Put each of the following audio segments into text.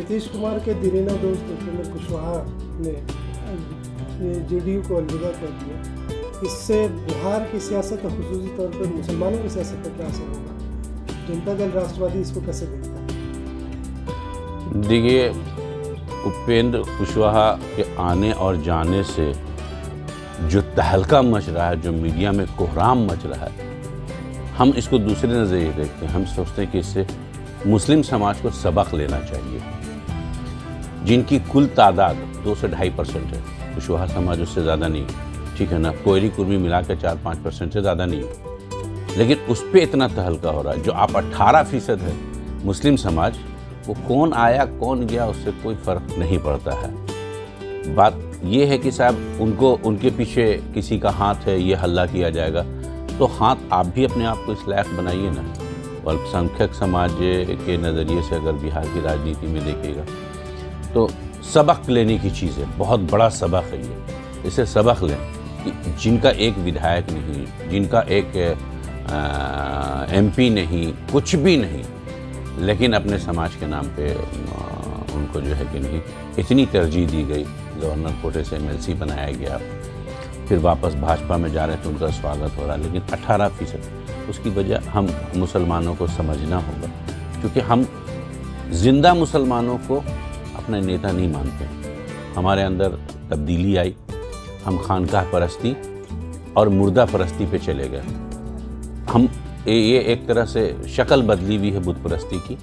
नीतीश कुमार के दिरीना दोस्त उपेंद्र कुशवाहा ने जेडीयू को अलविदा कर दिया। इससे बिहार की सियासत और खुसूसी तौर पर मुसलमानों की सियासत पर क्या असर होगा? जनता दल राष्ट्रवादी इसको कैसे देखता है? देखिए, उपेंद्र कुशवाहा के आने और जाने से जो तहलका मच रहा है, जो मीडिया में कोहराम मच रहा है, हम इसको दूसरे नज़रिए देखते हैं। हम सोचते हैं कि इससे मुस्लिम समाज को सबक लेना चाहिए, जिनकी कुल तादाद 2 से 2.5% है। कुशवाहा समाज उससे ज़्यादा नहीं, ठीक है ना, कोयरी कुर्मी मिला के 4-5% से ज़्यादा नहीं है, लेकिन उस पर इतना तहलका हो रहा है। जो आप 18% है मुस्लिम समाज, वो कौन आया कौन गया उससे कोई फ़र्क नहीं पड़ता है। बात ये है कि साहब उनके पीछे किसी का हाथ है, ये हल्ला किया जाएगा, तो हाथ आप भी अपने आप को इस लायक बनाइए ना। अल्पसंख्यक समाज के नज़रिए से अगर बिहार की राजनीति में देखेगा तो सबक लेने की चीज़ है, बहुत बड़ा सबक है ये। इसे सबक लें कि जिनका एक विधायक नहीं, जिनका एक एमपी नहीं, कुछ भी नहीं, लेकिन अपने समाज के नाम पे उनको जो है कि नहीं इतनी तरजीह दी गई। गवर्नर कोटे से एमएलसी बनाया गया, फिर वापस भाजपा में जा रहे हैं तो उनका स्वागत हो रहा है, लेकिन 18%। उसकी वजह हम मुसलमानों को समझना होगा, क्योंकि हम जिंदा मुसलमानों को अपना नेता नहीं मानते। हमारे अंदर तब्दीली आई, हम खानकाह परस्ती और मुर्दा परस्ती पे चले गए। हम ये एक तरह से शक्ल बदली हुई है बुत परस्ती की,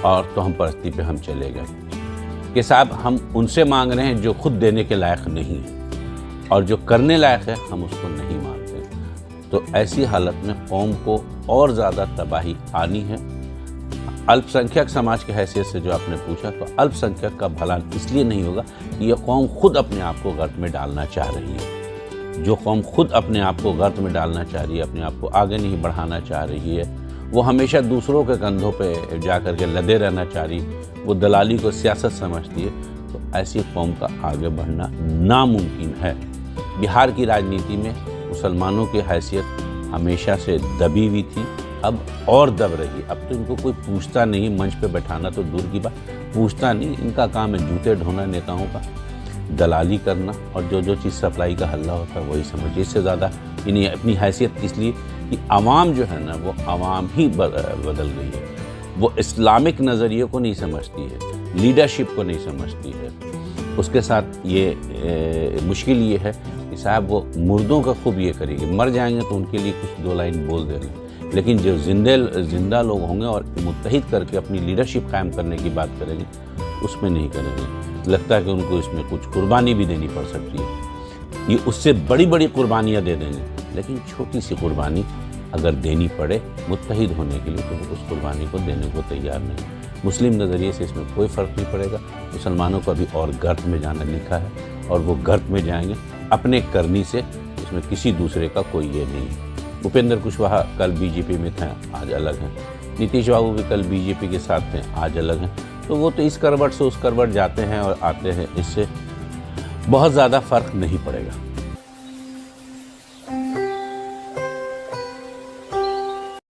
और तो हम परस्ती पे हम चले गए कि साहब हम उनसे मांग रहे हैं जो खुद देने के लायक नहीं है, और जो करने लायक है हम उसको नहीं मानते। तो ऐसी हालत में कौम को और ज़्यादा तबाही आनी है। अल्पसंख्यक समाज की हैसियत से जो आपने पूछा, तो अल्पसंख्यक का भला इसलिए नहीं होगा कि यह कौम खुद अपने आप को गर्त में डालना चाह रही है। जो कौम खुद अपने आप को गर्त में डालना चाह रही है, अपने आप को आगे नहीं बढ़ाना चाह रही है, वो हमेशा दूसरों के कंधों पे जा कर के लदे रहना चाह रही, वो दलाली को सियासत समझती है, तो ऐसी कौम का आगे बढ़ना नामुमकिन है। बिहार की राजनीति में मुसलमानों की हैसियत हमेशा से दबी हुई थी, अब और दब रही। अब तो इनको कोई पूछता नहीं, मंच पे बैठाना तो दूर की बात, पूछता नहीं। इनका काम है जूते ढोना नेताओं का, दलाली करना, और जो चीज़ सप्लाई का हल्ला होता है वही समझिए। इससे ज़्यादा इन्हें अपनी हैसियत इसलिए कि आवाम जो है ना, वो आवाम ही बदल गई है। वो इस्लामिक नज़रिए को नहीं समझती है, लीडरशिप को नहीं समझती है। उसके साथ ये मुश्किल ये है कि साहब वो मुर्दों का खूब ये करेगी, मर जाएंगे तो उनके लिए कुछ 2 लाइन बोल देंगे, लेकिन जो जिंदा लोग होंगे और मुत्तहिद करके अपनी लीडरशिप कायम करने की बात करेंगे, उसमें नहीं करेंगे। लगता है कि उनको इसमें कुछ कुर्बानी भी देनी पड़ सकती है। ये उससे बड़ी बड़ी कुर्बानियाँ दे देंगे, लेकिन छोटी सी कुर्बानी अगर देनी पड़े मुत्तहिद होने के लिए, तो वो उस कुर्बानी को देने को तैयार नहीं। मुस्लिम नज़रिए से इसमें कोई फ़र्क नहीं पड़ेगा। मुसलमानों को अभी और गर्त में जाना लिखा है, और वो गर्त में जाएंगे अपने करनी से। इसमें किसी दूसरे का कोई ये नहीं है। उपेंद्र कुशवाहा कल बीजेपी में थे, आज अलग हैं। नीतीश बाबू भी कल बीजेपी के साथ थे, आज अलग हैं। तो वो तो इस करवट से उस करवट जाते हैं और आते हैं, इससे बहुत ज़्यादा फ़र्क नहीं पड़ेगा।